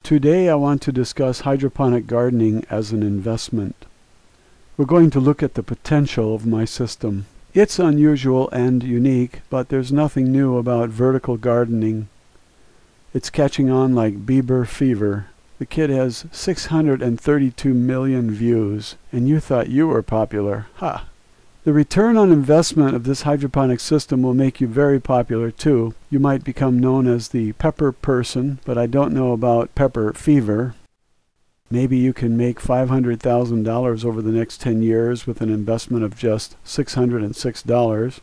Today I want to discuss hydroponic gardening as an investment. We're going to look at the potential of my system. It's unusual and unique, but there's nothing new about vertical gardening. It's catching on like Bieber fever. The kid has 632 million views, and you thought you were popular. Ha! The return on investment of this hydroponic system will make you very popular too. You might become known as the pepper person, but I don't know about pepper fever. Maybe you can make $500,000 over the next 10 years with an investment of just $606,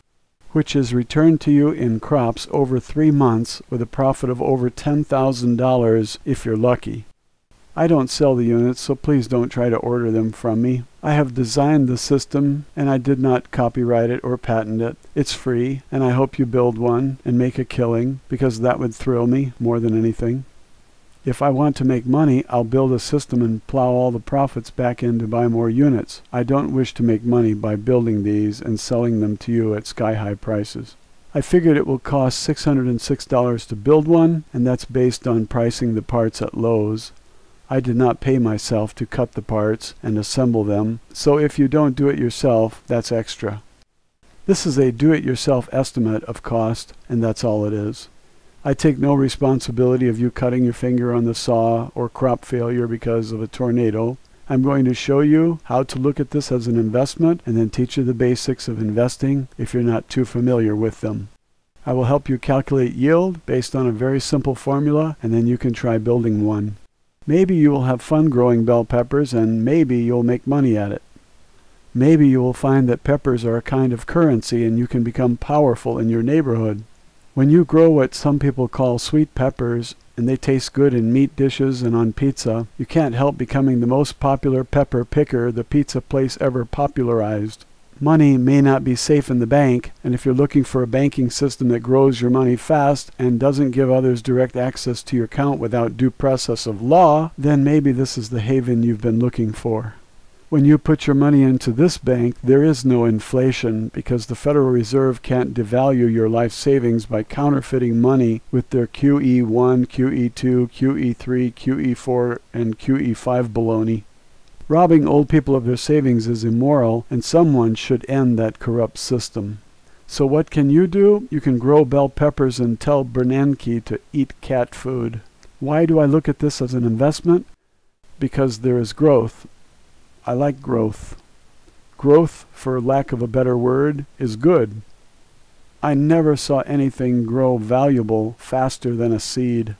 which is returned to you in crops over 3 months with a profit of over $10,000 if you're lucky. I don't sell the units, so please don't try to order them from me. I have designed the system, and I did not copyright it or patent it. It's free, and I hope you build one and make a killing, because that would thrill me more than anything. If I want to make money, I'll build a system and plow all the profits back in to buy more units. I don't wish to make money by building these and selling them to you at sky-high prices. I figured it will cost $606 to build one, and that's based on pricing the parts at Lowe's. I did not pay myself to cut the parts and assemble them, so if you don't do it yourself, that's extra. This is a do-it-yourself estimate of cost, and that's all it is. I take no responsibility of you cutting your finger on the saw or crop failure because of a tornado. I'm going to show you how to look at this as an investment and then teach you the basics of investing if you're not too familiar with them. I will help you calculate yield based on a very simple formula, and then you can try building one. Maybe you will have fun growing bell peppers, and maybe you'll make money at it. Maybe you will find that peppers are a kind of currency and you can become powerful in your neighborhood. When you grow what some people call sweet peppers, and they taste good in meat dishes and on pizza, you can't help becoming the most popular pepper picker the pizza place ever popularized. Money may not be safe in the bank, and if you're looking for a banking system that grows your money fast and doesn't give others direct access to your account without due process of law, then maybe this is the haven you've been looking for. When you put your money into this bank, there is no inflation because the Federal Reserve can't devalue your life savings by counterfeiting money with their QE1, QE2, QE3, QE4, and QE5 baloney. Robbing old people of their savings is immoral, and someone should end that corrupt system. So what can you do? You can grow bell peppers and tell Bernanke to eat cat food. Why do I look at this as an investment? Because there is growth. I like growth. Growth, for lack of a better word, is good. I never saw anything grow valuable faster than a seed.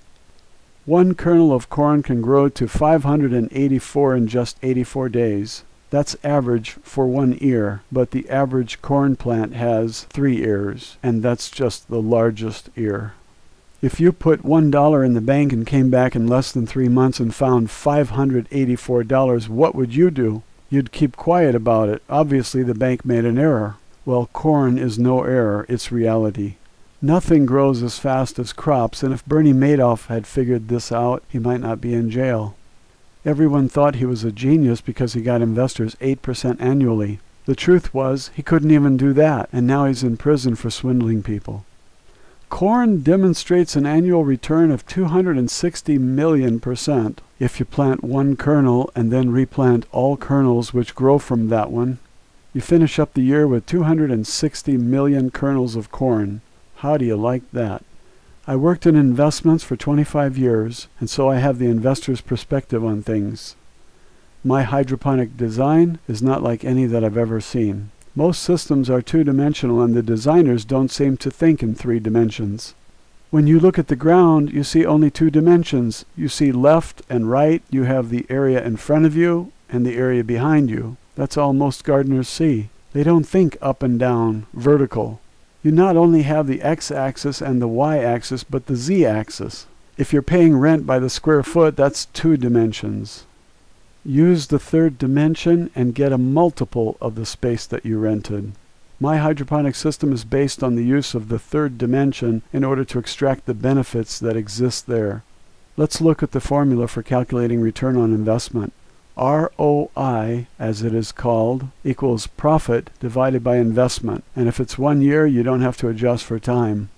One kernel of corn can grow to 584 in just 84 days. That's average for one ear, but the average corn plant has 3 ears, and that's just the largest ear. If you put $1 in the bank and came back in less than 3 months and found $584, what would you do? You'd keep quiet about it. Obviously, the bank made an error. Well, corn is no error, it's reality. Nothing grows as fast as crops, and if Bernie Madoff had figured this out, he might not be in jail. Everyone thought he was a genius because he got investors 8% annually. The truth was, he couldn't even do that, and now he's in prison for swindling people. Corn demonstrates an annual return of 260 million% if you plant one kernel and then replant all kernels which grow from that one. You finish up the year with 260 million kernels of corn. How do you like that? I worked in investments for 25 years, and so I have the investor's perspective on things. My hydroponic design is not like any that I've ever seen. Most systems are two-dimensional, and the designers don't seem to think in 3 dimensions. When you look at the ground, you see only 2 dimensions. You see left and right. You have the area in front of you and the area behind you. That's all most gardeners see. They don't think up and down, vertical. You not only have the x-axis and the y-axis, but the z-axis. If you're paying rent by the square foot, that's 2 dimensions. Use the 3rd dimension and get a multiple of the space that you rented. My hydroponic system is based on the use of the 3rd dimension in order to extract the benefits that exist there. Let's look at the formula for calculating return on investment. ROI, as it is called, equals profit divided by investment. And if it's 1 year, you don't have to adjust for time.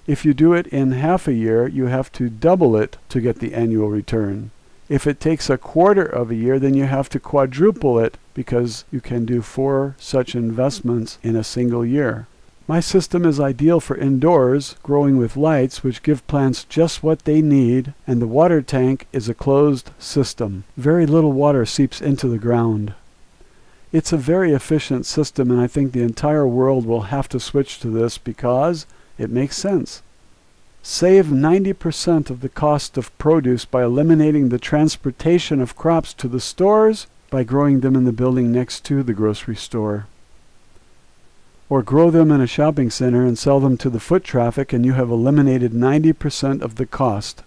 If you do it in half a year, you have to double it to get the annual return. If it takes a quarter of a year, then you have to quadruple it because you can do 4 such investments in a single year. My system is ideal for indoors, growing with lights which give plants just what they need, and the water tank is a closed system. Very little water seeps into the ground. It's a very efficient system, and I think the entire world will have to switch to this because it makes sense. Save 90% of the cost of produce by eliminating the transportation of crops to the stores by growing them in the building next to the grocery store. Or grow them in a shopping center and sell them to the foot traffic, and you have eliminated 90% of the cost.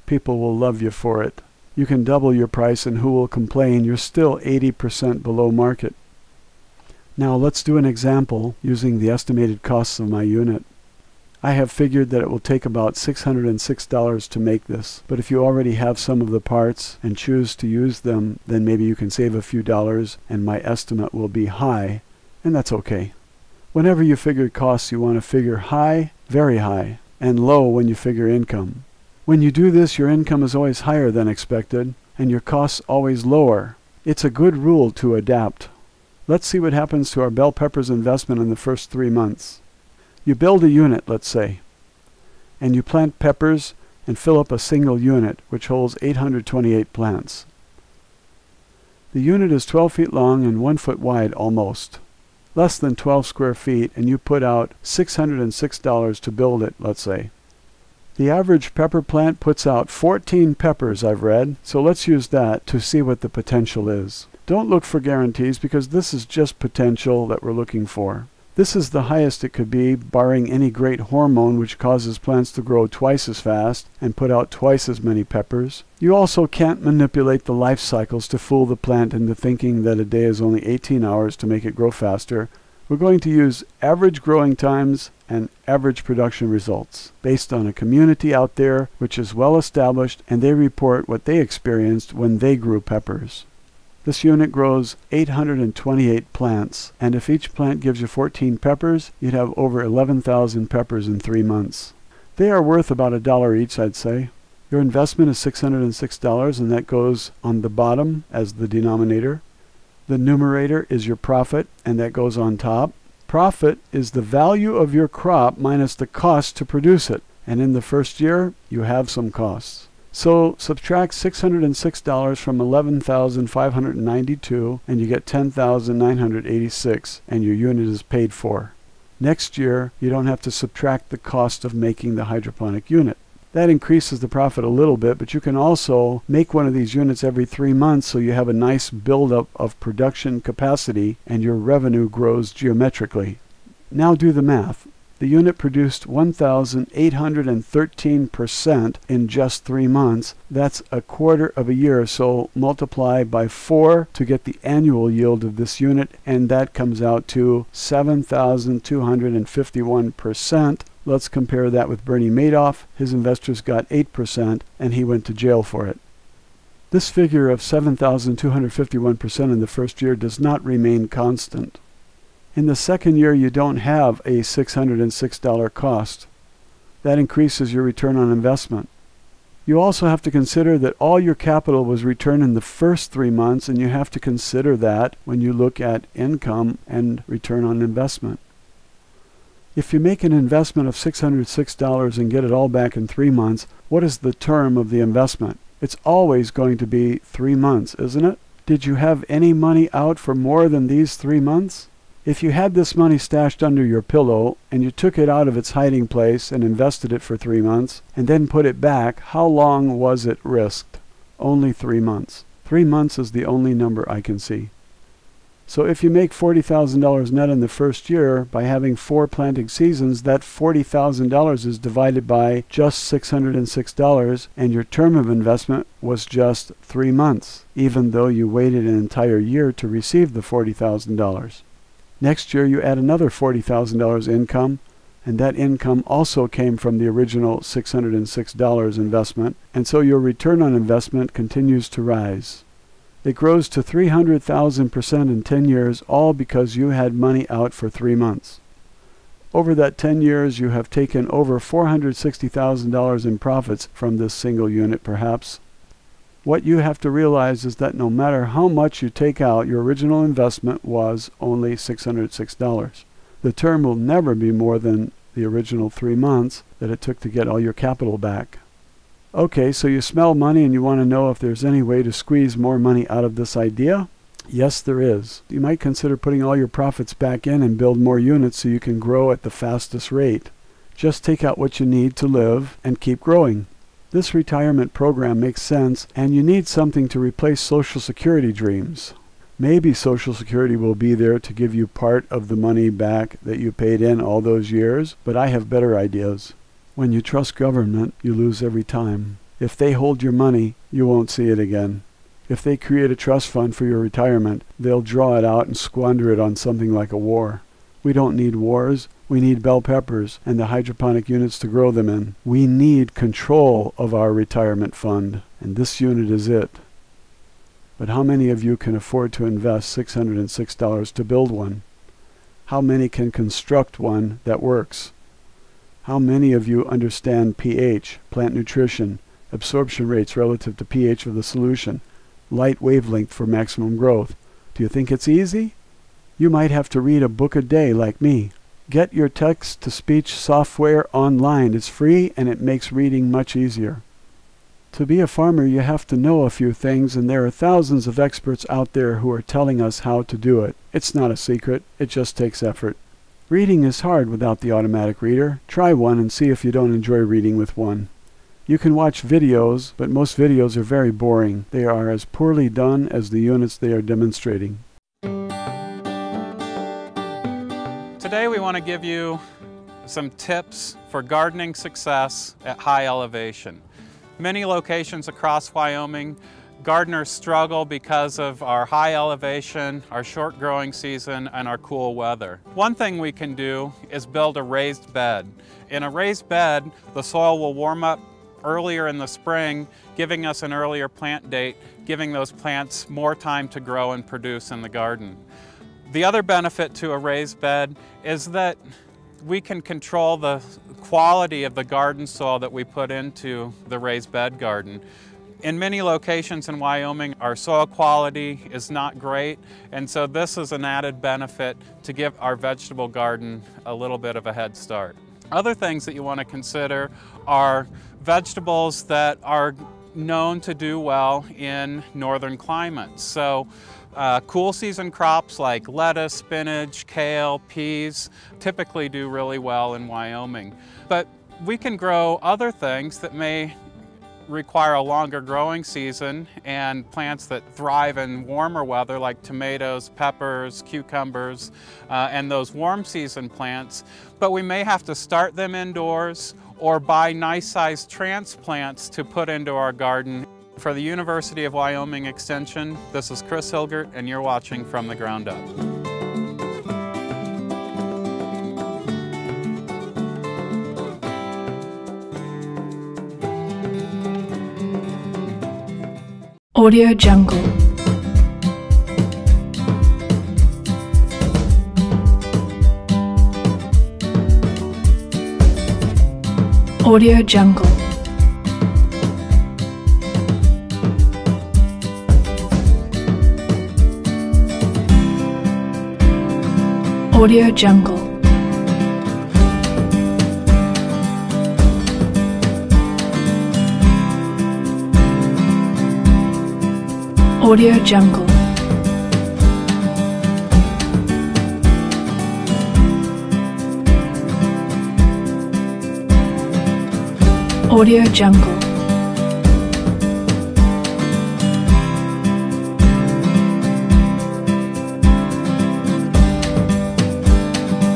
People will love you for it. You can double your price, and who will complain? You're still 80% below market. Now let's do an example using the estimated costs of my unit. I have figured that it will take about $606 to make this, but if you already have some of the parts and choose to use them, then maybe you can save a few dollars and my estimate will be high, and that's okay. Whenever you figure costs, you want to figure high, very high, and low when you figure income. When you do this, your income is always higher than expected, and your costs always lower. It's a good rule to adapt. Let's see what happens to our bell peppers investment in the first 3 months. You build a unit, let's say, and you plant peppers and fill up a single unit, which holds 828 plants. The unit is 12 feet long and 1 foot wide almost. Less than 12 square feet, and you put out $606 to build it, let's say. The average pepper plant puts out 14 peppers, I've read, so let's use that to see what the potential is. Don't look for guarantees because this is just potential that we're looking for. This is the highest it could be, barring any great hormone which causes plants to grow twice as fast and put out twice as many peppers. You also can't manipulate the life cycles to fool the plant into thinking that a day is only 18 hours to make it grow faster. We're going to use average growing times and average production results based on a community out there which is well established, and they report what they experienced when they grew peppers. This unit grows 828 plants, and if each plant gives you 14 peppers, you'd have over 11,000 peppers in 3 months. They are worth about $1 each, I'd say. Your investment is $606, and that goes on the bottom as the denominator. The numerator is your profit, and that goes on top. Profit is the value of your crop minus the cost to produce it, and in the first year, you have some costs. So subtract $606 from $11,592 and you get $10,986, and your unit is paid for. Next year, you don't have to subtract the cost of making the hydroponic unit. That increases the profit a little bit, but you can also make one of these units every 3 months so you have a nice buildup of production capacity and your revenue grows geometrically. Now do the math. The unit produced 1,813% in just 3 months. That's a quarter of a year, so multiply by 4 to get the annual yield of this unit, and that comes out to 7,251%. Let's compare that with Bernie Madoff. His investors got 8%, and he went to jail for it. This figure of 7,251% in the first year does not remain constant. In the second year, you don't have a $606 cost. That increases your return on investment. You also have to consider that all your capital was returned in the first 3 months, and you have to consider that when you look at income and return on investment. If you make an investment of $606 and get it all back in 3 months, what is the term of the investment? It's always going to be 3 months, isn't it? Did you have any money out for more than these 3 months? If you had this money stashed under your pillow and you took it out of its hiding place and invested it for 3 months and then put it back, how long was it risked? Only 3 months. 3 months is the only number I can see. So if you make $40,000 net in the first year by having 4 planting seasons, that $40,000 is divided by just $606, and your term of investment was just 3 months, even though you waited an entire year to receive the $40,000. Next year, you add another $40,000 income, and that income also came from the original $606 investment, and so your return on investment continues to rise. It grows to 300,000% in 10 years, all because you had money out for 3 months. Over that 10 years, you have taken over $460,000 in profits from this single unit, perhaps. What you have to realize is that no matter how much you take out, your original investment was only $606. The term will never be more than the original 3 months that it took to get all your capital back. Okay, so you smell money and you want to know if there's any way to squeeze more money out of this idea? Yes, there is. You might consider putting all your profits back in and build more units so you can grow at the fastest rate. Just take out what you need to live and keep growing. This retirement program makes sense, and you need something to replace Social Security dreams. Maybe Social Security will be there to give you part of the money back that you paid in all those years, but I have better ideas. When you trust government, you lose every time. If they hold your money, you won't see it again. If they create a trust fund for your retirement, they'll draw it out and squander it on something like a war. We don't need wars. We need bell peppers and the hydroponic units to grow them in. We need control of our retirement fund, and this unit is it. But how many of you can afford to invest $606 to build one? How many can construct one that works? How many of you understand pH, plant nutrition, absorption rates relative to pH of the solution, light wavelength for maximum growth? Do you think it's easy? You might have to read a book a day like me. Get your text-to-speech software online. It's free and it makes reading much easier. To be a farmer, you have to know a few things, and there are thousands of experts out there who are telling us how to do it. It's not a secret. It just takes effort. Reading is hard without the automatic reader. Try one and see if you don't enjoy reading with one. You can watch videos, but most videos are very boring. They are as poorly done as the units they are demonstrating. Today we want to give you some tips for gardening success at high elevation. Many locations across Wyoming, gardeners struggle because of our high elevation, our short growing season, and our cool weather. One thing we can do is build a raised bed. In a raised bed, the soil will warm up earlier in the spring, giving us an earlier plant date, giving those plants more time to grow and produce in the garden. The other benefit to a raised bed is that we can control the quality of the garden soil that we put into the raised bed garden. In many locations in Wyoming, our soil quality is not great, and so this is an added benefit to give our vegetable garden a little bit of a head start. Other things that you want to consider are vegetables that are known to do well in northern climates. So cool season crops like lettuce, spinach, kale, peas typically do really well in Wyoming. But we can grow other things that may require a longer growing season, and plants that thrive in warmer weather like tomatoes, peppers, cucumbers, and those warm season plants. But we may have to start them indoors or buy nice sized transplants to put into our garden. For the University of Wyoming Extension, this is Chris Hilgert, and you're watching From the Ground Up. Audio Jungle. Audio Jungle. Audio Jungle. Audio Jungle. Audio Jungle.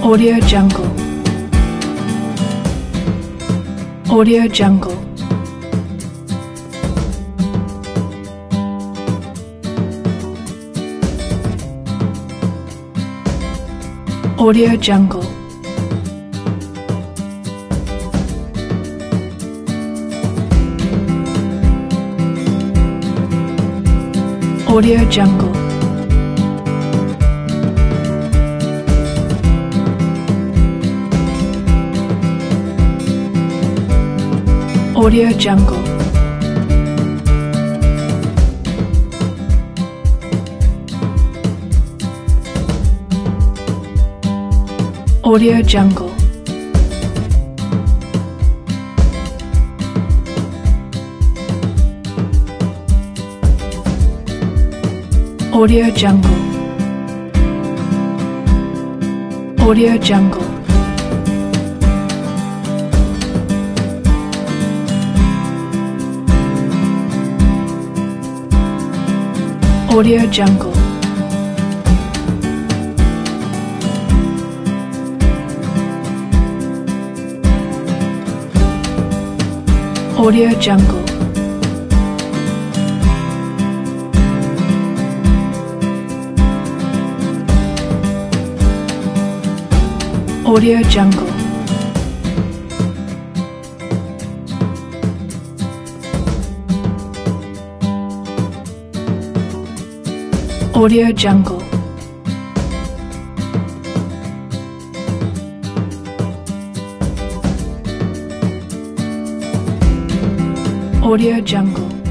Audio Jungle. Audio Jungle. Audio Jungle. Audio Jungle. Audio Jungle. Audio Jungle. Audio Jungle. Audio Jungle. Audio Jungle. Audio Jungle. Audio Jungle. Audio Jungle. Audio Jungle.